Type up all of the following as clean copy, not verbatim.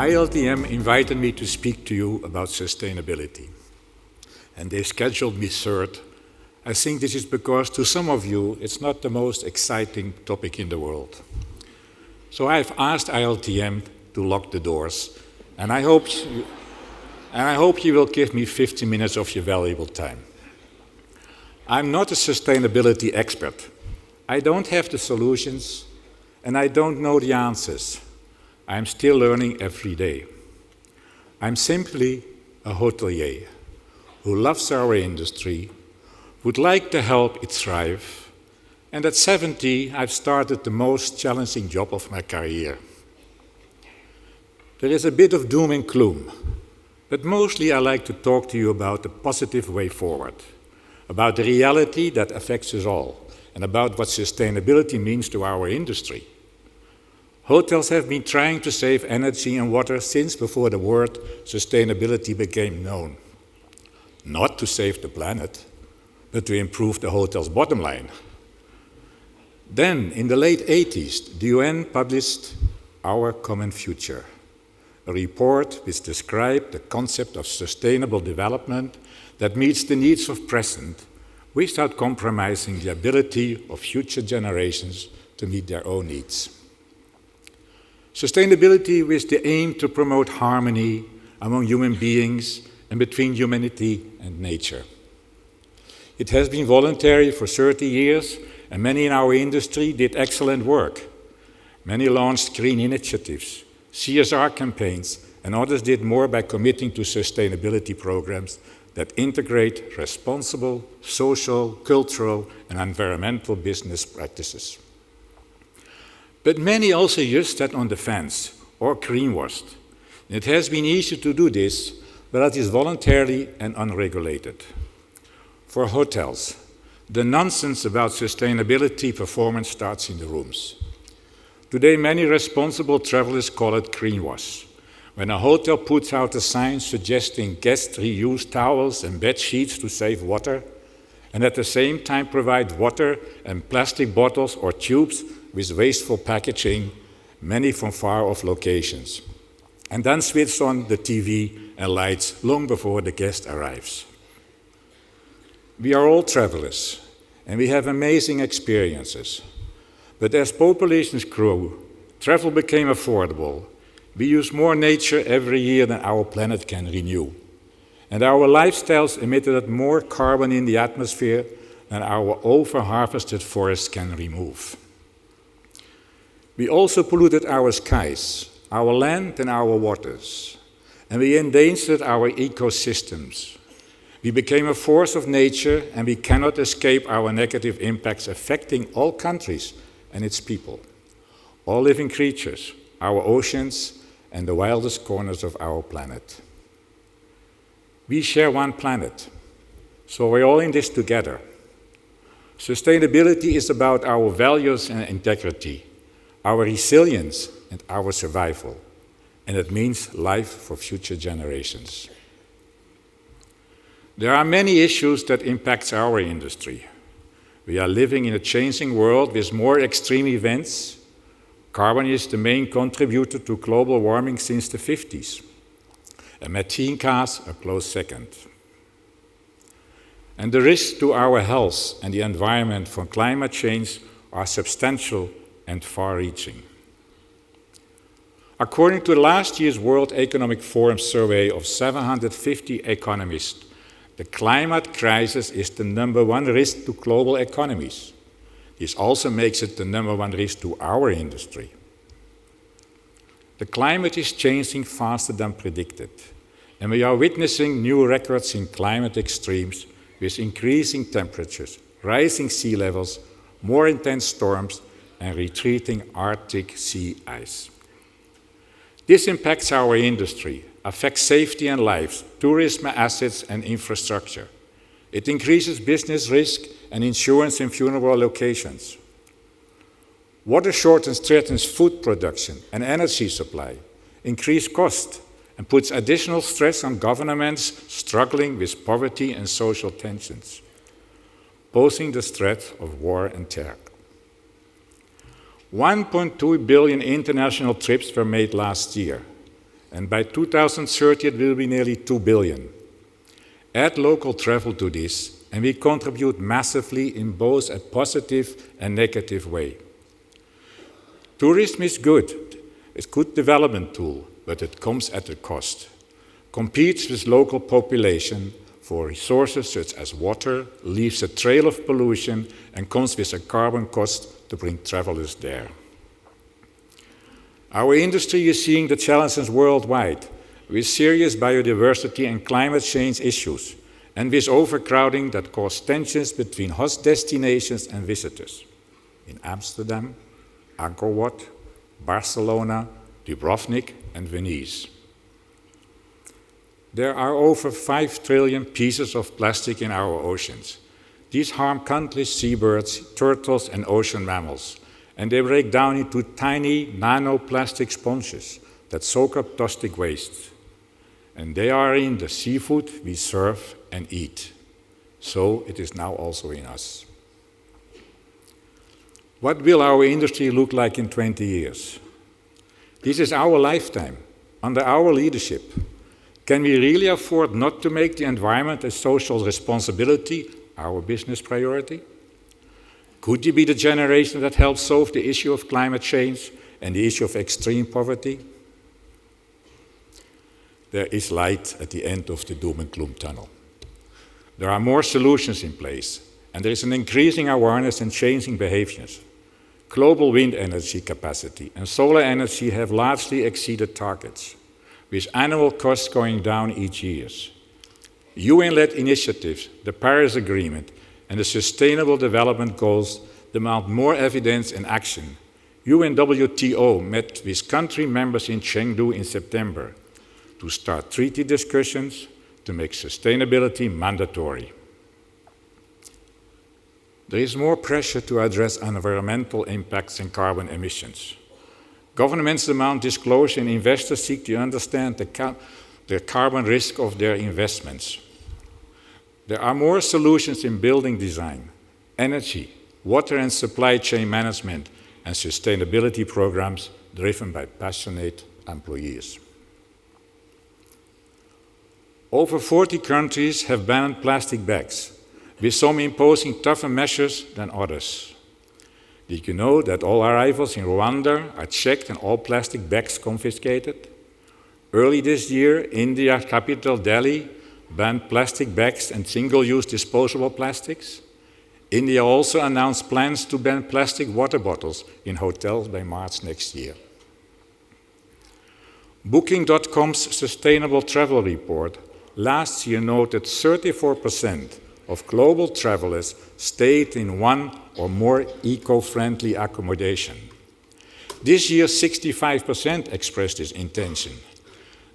Iltm invited me to speak to you about sustainability. And they scheduled me third. I think this is because to some of you it's not the most exciting topic in the world. So I've asked Iltm to lock the doors, and I hope you will give me 50 minutes of your valuable time. I'm not a sustainability expert. I don't have the solutions, and I don't know the answers. I'm still learning every day. I'm simply a hotelier who loves our industry, would like to help it thrive, and at 70, I've started the most challenging job of my career. There is a bit of doom and gloom, but mostly I like to talk to you about the positive way forward, about the reality that affects us all, and about what sustainability means to our industry. Hotels have been trying to save energy and water since before the word sustainability became known. Not to save the planet, but to improve the hotel's bottom line. Then, in the late 80s, the UN published Our Common Future, a report which described the concept of sustainable development that meets the needs of present without compromising the ability of future generations to meet their own needs. Sustainability with the aim to promote harmony among human beings and between humanity and nature. It has been voluntary for 30 years, and many in our industry did excellent work. Many launched green initiatives, CSR campaigns, and others did more by committing to sustainability programs that integrate responsible social, cultural, and environmental business practices. But many also just sat on the fence or greenwashed. It has been easy to do this, but it is voluntarily and unregulated. For hotels, the nonsense about sustainability performance starts in the rooms. Today, many responsible travelers call it greenwash. When a hotel puts out a sign suggesting guests reuse towels and bed sheets to save water, and at the same time provide water and plastic bottles or tubes with wasteful packaging, many from far-off locations, and then switch on the TV and lights long before the guest arrives. We are all travelers, and we have amazing experiences. But as populations grew, travel became affordable. We use more nature every year than our planet can renew. And our lifestyles emitted more carbon in the atmosphere than our over-harvested forests can remove. We also polluted our skies, our land and our waters, and we endangered our ecosystems. We became a force of nature, and we cannot escape our negative impacts affecting all countries and its people, all living creatures, our oceans, and the wildest corners of our planet. We share one planet, so we're all in this together. Sustainability is about our values and integrity, our resilience and our survival, and it means life for future generations. There are many issues that impact our industry. We are living in a changing world with more extreme events. Carbon is the main contributor to global warming since the 50s, and methane gas a close second. And the risks to our health and the environment from climate change are substantial and far-reaching. According to last year's World Economic Forum survey of 750 economists, the climate crisis is the #1 risk to global economies. This also makes it the #1 risk to our industry. The climate is changing faster than predicted, and we are witnessing new records in climate extremes with increasing temperatures, rising sea levels, more intense storms, and retreating Arctic sea ice. This impacts our industry, affects safety and lives, tourism assets and infrastructure. It increases business risk and insurance in funeral locations. Water shortage threatens food production and energy supply, increase cost, and puts additional stress on governments struggling with poverty and social tensions, posing the threat of war and terror. 1.2 billion international trips were made last year, and by 2030 it will be nearly 2 billion. Add local travel to this, and we contribute massively in both a positive and negative way. Tourism is good. It's a good development tool, but it comes at a cost. Competes with local population for resources such as water, leaves a trail of pollution, and comes with a carbon cost to bring travelers there. Our industry is seeing the challenges worldwide with serious biodiversity and climate change issues, and with overcrowding that cause tensions between host destinations and visitors. In Amsterdam, Angkor Wat, Barcelona, Dubrovnik, and Venice. There are over 5 trillion pieces of plastic in our oceans. These harm countless seabirds, turtles, and ocean mammals, and they break down into tiny nanoplastic sponges that soak up plastic waste. And they are in the seafood we serve and eat. So it is now also in us. What will our industry look like in 20 years? This is our lifetime, under our leadership. Can we really afford not to make the environment and social responsibility our business priority? Could you be the generation that helps solve the issue of climate change and the issue of extreme poverty? There is light at the end of the doom and gloom tunnel. There are more solutions in place, and there is an increasing awareness and changing behaviors. Global wind energy capacity and solar energy have largely exceeded targets, with annual costs going down each year. UN-led initiatives, the Paris Agreement, and the Sustainable Development Goals demand more evidence and action. UNWTO met with country members in Chengdu in September to start treaty discussions to make sustainability mandatory. There is more pressure to address environmental impacts and carbon emissions. Governments demand disclosure and investors seek to understand the carbon risk of their investments. There are more solutions in building design, energy, water and supply chain management, and sustainability programs driven by passionate employees. Over 40 countries have banned plastic bags, with some imposing tougher measures than others. Did you know that all arrivals in Rwanda are checked and all plastic bags confiscated? Early this year, India's capital Delhi banned plastic bags and single-use disposable plastics. India also announced plans to ban plastic water bottles in hotels by March next year. Booking.com's Sustainable Travel Report last year noted 34% of global travelers stayed in one or more eco-friendly accommodation. This year, 65% expressed this intention.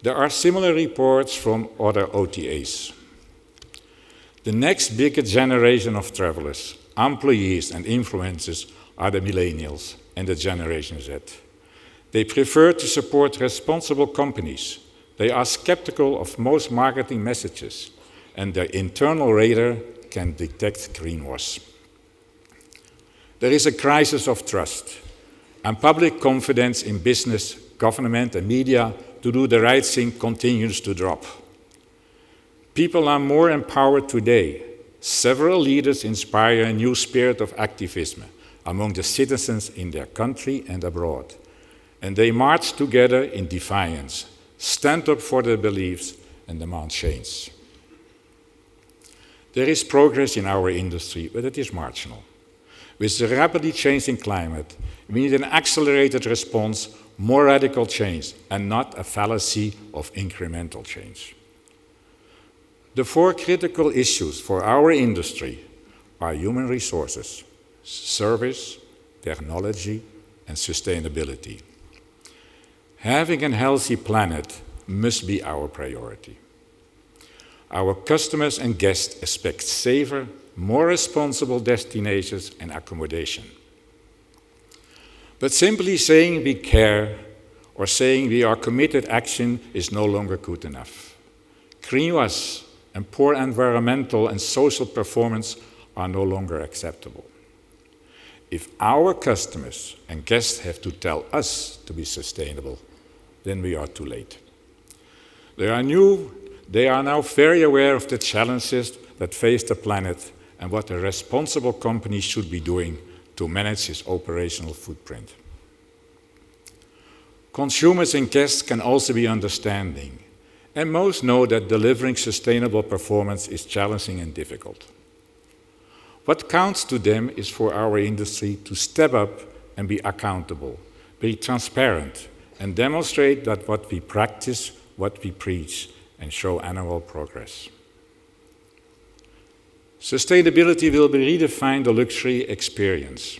There are similar reports from other OTAs. The next bigger generation of travelers, employees and influencers are the millennials and the Generation Z. They prefer to support responsible companies. They are skeptical of most marketing messages, and their internal radar can detect greenwash. There is a crisis of trust, and public confidence in business, government, and media to do the right thing continues to drop. People are more empowered today. Several leaders inspire a new spirit of activism among the citizens in their country and abroad. And they march together in defiance, stand up for their beliefs, and demand change. There is progress in our industry, but it is marginal. With the rapidly changing climate, we need an accelerated response, more radical change, and not a fallacy of incremental change. The 4 critical issues for our industry are human resources, service, technology, and sustainability. Having a healthy planet must be our priority. Our customers and guests expect safer, more responsible destinations and accommodation. But simply saying we care or saying we are committed action is no longer good enough. Greenwash and poor environmental and social performance are no longer acceptable. If our customers and guests have to tell us to be sustainable, then we are too late. They are now very aware of the challenges that face the planet and what a responsible company should be doing to manage its operational footprint. Consumers and guests can also be understanding, and most know that delivering sustainable performance is challenging and difficult. What counts to them is for our industry to step up and be accountable, be transparent, and demonstrate that what we practice, what we preach, and show annual progress. Sustainability will redefine the luxury experience.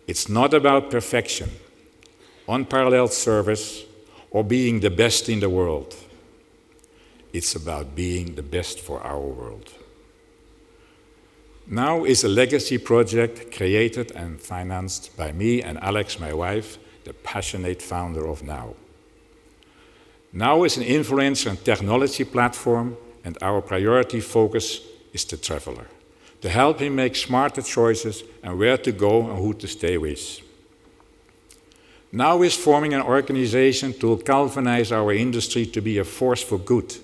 It's not about perfection, unparalleled service, or being the best in the world. It's about being the best for our world. Now is a legacy project created and financed by me and Alex, my wife, the passionate founder of Now. Now is an influence and technology platform, and our priority focus is the traveler, to help him make smarter choices and where to go and who to stay with. Now is forming an organization to galvanize our industry to be a force for good.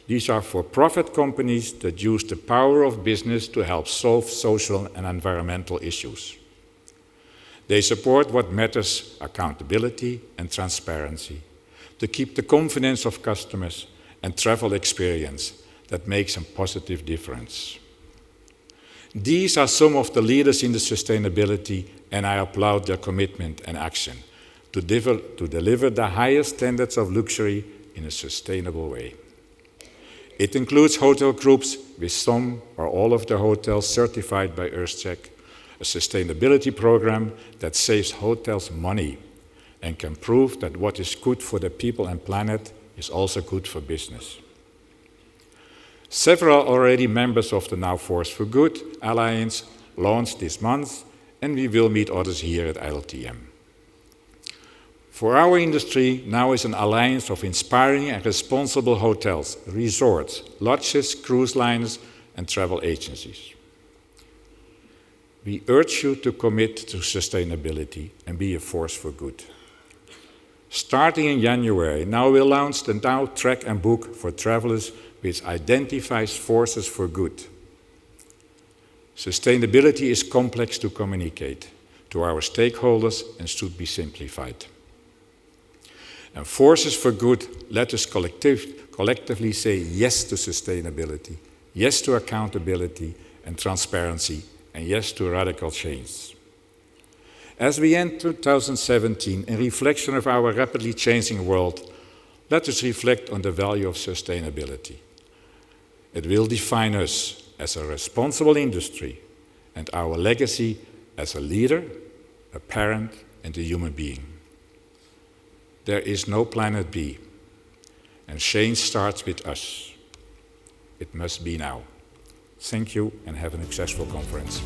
These are for-profit companies that use the power of business to help solve social and environmental issues. They support what matters, accountability and transparency, to keep the confidence of customers and travel experience that makes a positive difference. These are some of the leaders in the sustainability, and I applaud their commitment and action to deliver the highest standards of luxury in a sustainable way. It includes hotel groups with some or all of their hotels certified by EarthCheck, a sustainability program that saves hotels money and can prove that what is good for the people and planet is also good for business. Several already members of the Now Force for Good Alliance launched this month, and we will meet others here at Iltm. For our industry, Now is an alliance of inspiring and responsible hotels, resorts, lodges, cruise lines, and travel agencies. We urge you to commit to sustainability and be a force for good. Starting in January, Now will launch the Now Track and Book for travelers, which identifies forces for good. Sustainability is complex to communicate to our stakeholders and should be simplified. And forces for good let us collectively say yes to sustainability, yes to accountability and transparency, and yes to radical change. As we end 2017, in reflection of our rapidly changing world, let us reflect on the value of sustainability. It will define us as a responsible industry and our legacy as a leader, a parent, and a human being. There is no planet B, and change starts with us. It must be now. Thank you and have a successful conference.